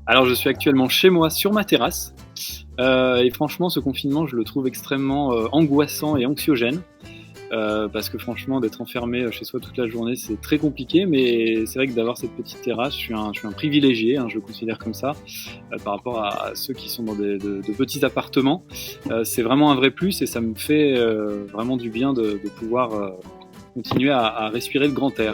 Alors je suis actuellement chez moi sur ma terrasse, et franchement ce confinement je le trouve extrêmement, angoissant et anxiogène, parce que franchement d'être enfermé, chez soi toute la journée, c'est très compliqué. Mais c'est vrai que d'avoir cette petite terrasse, je suis un privilégié, hein, je le considère comme ça, par rapport à ceux qui sont dans de petits appartements. C'est vraiment un vrai plus et ça me fait, vraiment du bien de pouvoir, continuer à respirer le grand air.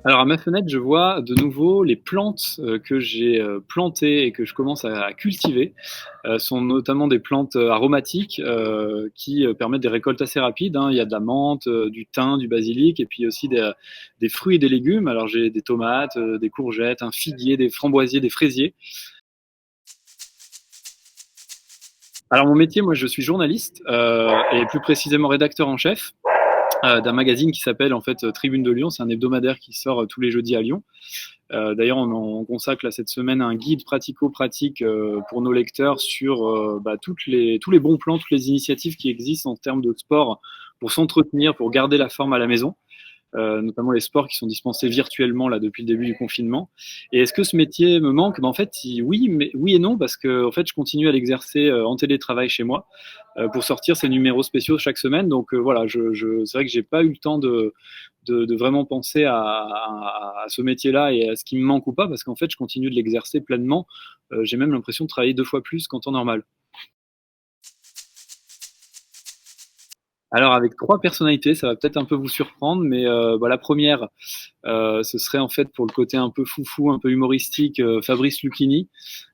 Alors à ma fenêtre, je vois de nouveau les plantes, que j'ai, plantées et que je commence à cultiver. Sont notamment des plantes, aromatiques, qui, permettent des récoltes assez rapides, hein. Il y a de la menthe, du thym, du basilic et puis aussi des fruits et des légumes. Alors j'ai des tomates, des courgettes, un figuier, des framboisiers, des fraisiers. Alors mon métier, moi je suis journaliste, et plus précisément rédacteur en chef, d'un magazine qui s'appelle en fait, Tribune de Lyon. C'est un hebdomadaire qui sort, tous les jeudis à Lyon. D'ailleurs, on consacre là, cette semaine un guide pratico-pratique, pour nos lecteurs sur, bah, tous les bons plans, toutes les initiatives qui existent en termes de sport pour s'entretenir, pour garder la forme à la maison, notamment les sports qui sont dispensés virtuellement là depuis le début du confinement. Et est-ce que ce métier me manque? Ben, en fait, oui, mais oui et non, parce que en fait, je continue à l'exercer, en télétravail chez moi, pour sortir ces numéros spéciaux chaque semaine. Donc voilà, c'est vrai que j'ai pas eu le temps de vraiment penser à ce métier-là et à ce qui me manque ou pas, parce qu'en fait, je continue de l'exercer pleinement. J'ai même l'impression de travailler 2 fois plus qu'en temps normal. Alors avec 3 personnalités, ça va peut-être un peu vous surprendre, mais bah, la première, ce serait en fait pour le côté un peu foufou, un peu humoristique, Fabrice Lucchini.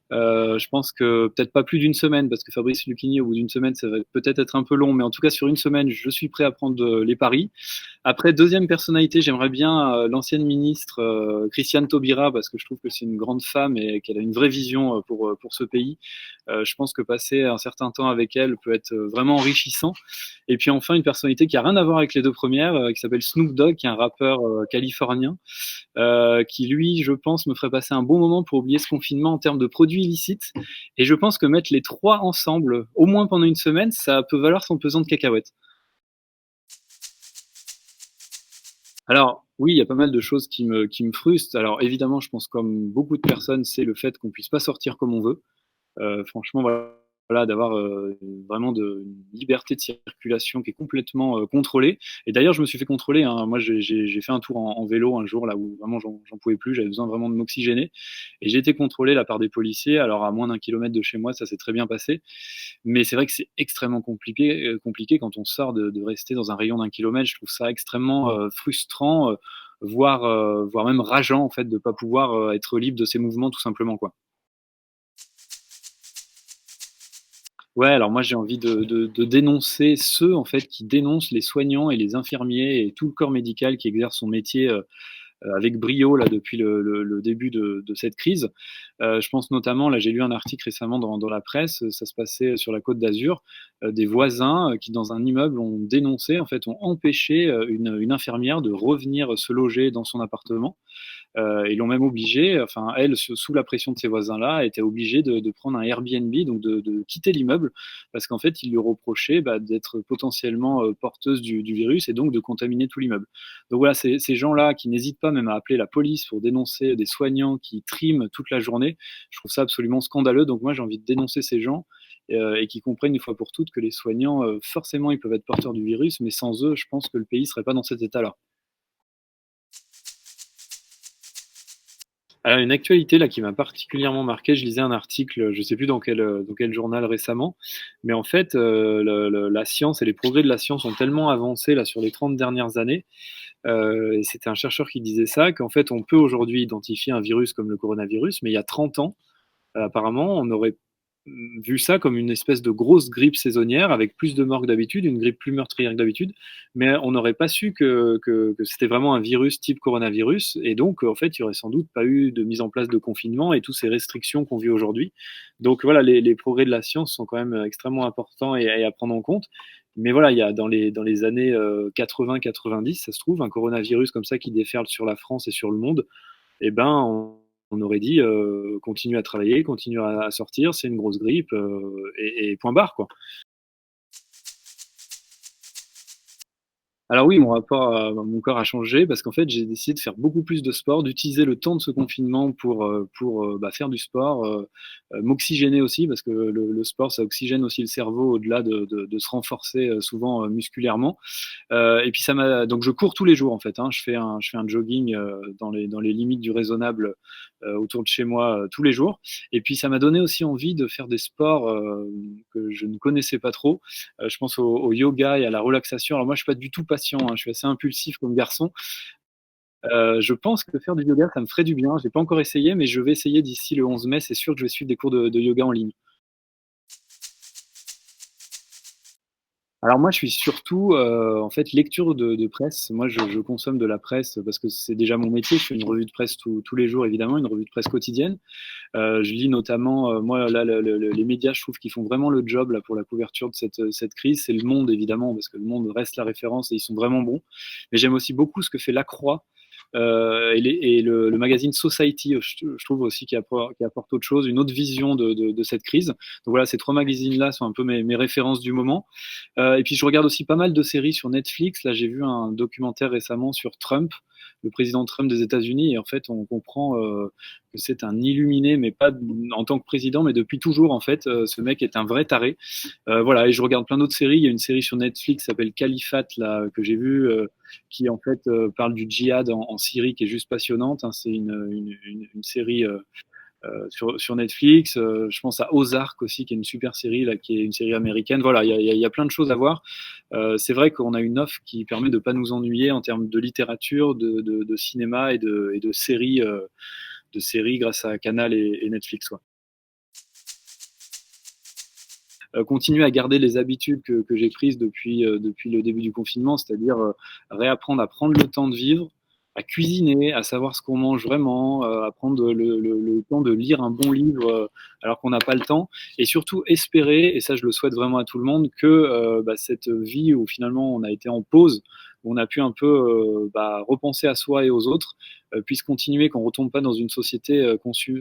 Je pense que peut-être pas plus d'une semaine, parce que Fabrice Lucchini, au bout d'une semaine, ça va peut-être être un peu long, mais en tout cas sur une semaine, je suis prêt à prendre les paris. Après, deuxième personnalité, j'aimerais bien l'ancienne ministre Christiane Taubira, parce que je trouve que c'est une grande femme et qu'elle a une vraie vision pour ce pays. Je pense que passer un certain temps avec elle peut être vraiment enrichissant. Et puis enfin, une personnalité qui a rien à voir avec les 2 premières, qui s'appelle Snoop Dogg, qui est un rappeur californien, qui lui, je pense, me ferait passer un bon moment pour oublier ce confinement en termes de produits illicites. Et je pense que mettre les trois ensemble, au moins pendant une semaine, ça peut valoir son pesant de cacahuètes. Alors oui, il y a pas mal de choses qui me frustrent. Alors évidemment, je pense comme beaucoup de personnes, c'est le fait qu'on puisse pas sortir comme on veut. Franchement, voilà, d'avoir, vraiment une liberté de circulation qui est complètement, contrôlée. Et d'ailleurs, je me suis fait contrôler, hein. Moi, j'ai fait un tour en vélo un jour là où vraiment j'en pouvais plus, j'avais besoin vraiment de m'oxygéner et j'ai été contrôlé là par des policiers. Alors à moins d'1 kilomètre de chez moi, ça s'est très bien passé. Mais c'est vrai que c'est extrêmement compliqué quand on sort de rester dans un rayon d'1 kilomètre. Je trouve ça extrêmement, frustrant, voire même rageant en fait de pas pouvoir, être libre de ses mouvements tout simplement, quoi. Ouais, alors moi j'ai envie de dénoncer ceux en fait qui dénoncent les soignants et les infirmiers et tout le corps médical qui exerce son métier, avec brio là depuis le début de cette crise. Je pense notamment, là j'ai lu un article récemment dans la presse, ça se passait sur la Côte d'Azur, des voisins, qui dans un immeuble ont dénoncé, en fait, ont empêché, une infirmière de revenir se loger dans son appartement. Ils l'ont même obligée, enfin elle, sous la pression de ses voisins-là, était obligée de prendre un Airbnb, donc de quitter l'immeuble, parce qu'en fait, ils lui reprochaient bah, d'être potentiellement porteuse du virus et donc de contaminer tout l'immeuble. Donc voilà, ces gens-là qui n'hésitent pas même à appeler la police pour dénoncer des soignants qui triment toute la journée, je trouve ça absolument scandaleux. Donc moi, j'ai envie de dénoncer ces gens et qui comprennent une fois pour toutes que les soignants, forcément, ils peuvent être porteurs du virus, mais sans eux, je pense que le pays serait pas dans cet état-là. Alors une actualité là qui m'a particulièrement marqué, je lisais un article, je sais plus dans quel journal récemment, mais en fait, la science et les progrès de la science ont tellement avancé là sur les 30 dernières années, et c'était un chercheur qui disait ça, qu'en fait on peut aujourd'hui identifier un virus comme le coronavirus, mais il y a 30 ans, apparemment, on aurait vu ça comme une espèce de grosse grippe saisonnière avec plus de morts que d'habitude, une grippe plus meurtrière que d'habitude, mais on n'aurait pas su que c'était vraiment un virus type coronavirus, et donc en fait, il y aurait sans doute pas eu de mise en place de confinement et toutes ces restrictions qu'on vit aujourd'hui. Donc voilà, les progrès de la science sont quand même extrêmement importants et à prendre en compte. Mais voilà, il y a dans les années 80-90, ça se trouve, un coronavirus comme ça qui déferle sur la France et sur le monde, eh ben, on aurait dit, continue à travailler, continue à sortir, c'est une grosse grippe, et point barre, quoi. Alors oui, mon rapport à mon corps a changé parce qu'en fait, j'ai décidé de faire beaucoup plus de sport, d'utiliser le temps de ce confinement pour bah, faire du sport, m'oxygéner aussi parce que le sport, ça oxygène aussi le cerveau au-delà de se renforcer, souvent, musculairement. Et puis ça m'a donc je cours tous les jours en fait, hein. Je fais un jogging, dans les limites du raisonnable, autour de chez moi, tous les jours. Et puis ça m'a donné aussi envie de faire des sports, que je ne connaissais pas trop. Je pense au yoga et à la relaxation. Alors moi, je suis pas du tout patient, hein, je suis assez impulsif comme garçon. Je pense que faire du yoga, ça me ferait du bien. J'ai pas encore essayé, mais je vais essayer d'ici le 11 mai. C'est sûr que je vais suivre des cours de yoga en ligne. Alors moi, je suis surtout, en fait, lecture de presse. Moi, je consomme de la presse parce que c'est déjà mon métier. Je fais une revue de presse tous les jours, évidemment, une revue de presse quotidienne. Je lis notamment, moi, là, les médias, je trouve qu'ils font vraiment le job là, pour la couverture de cette crise. C'est Le Monde, évidemment, parce que Le Monde reste la référence et ils sont vraiment bons. Mais j'aime aussi beaucoup ce que fait La Croix, et le magazine Society, je trouve aussi qui apporte autre chose, une autre vision de cette crise. Donc voilà, ces trois magazines-là sont un peu mes références du moment. Et puis je regarde aussi pas mal de séries sur Netflix. Là, j'ai vu un documentaire récemment sur Trump, le président Trump des États-Unis, et en fait, on comprend que c'est un illuminé, mais pas en tant que président, mais depuis toujours, en fait. Ce mec est un vrai taré. Voilà, et je regarde plein d'autres séries. Il y a une série sur Netflix qui s'appelle Califat, là, que j'ai vue, qui en fait parle du djihad en Syrie, qui est juste passionnante, hein. C'est une série sur Netflix. Je pense à Ozark aussi, qui est une super série, là, qui est une série américaine. Voilà, il y a plein de choses à voir. C'est vrai qu'on a une offre qui permet de ne pas nous ennuyer en termes de littérature, de cinéma et de séries grâce à Canal et Netflix. Quoi. Continuer à garder les habitudes que j'ai prises depuis le début du confinement, c'est-à-dire réapprendre à prendre le temps de vivre, à cuisiner, à savoir ce qu'on mange vraiment, à prendre le temps de lire un bon livre alors qu'on n'a pas le temps, et surtout espérer, et ça je le souhaite vraiment à tout le monde, que bah, cette vie où finalement on a été en pause, où on a pu un peu bah, repenser à soi et aux autres, puisse continuer, qu'on ne retombe pas dans une société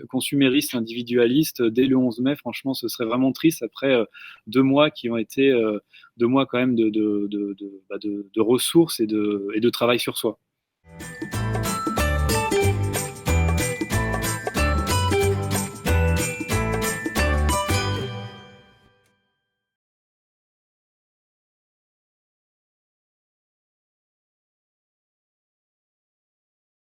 consumériste, individualiste. Dès le 11 mai, franchement, ce serait vraiment triste après 2 mois qui ont été 2 mois quand même de ressources et de travail sur soi.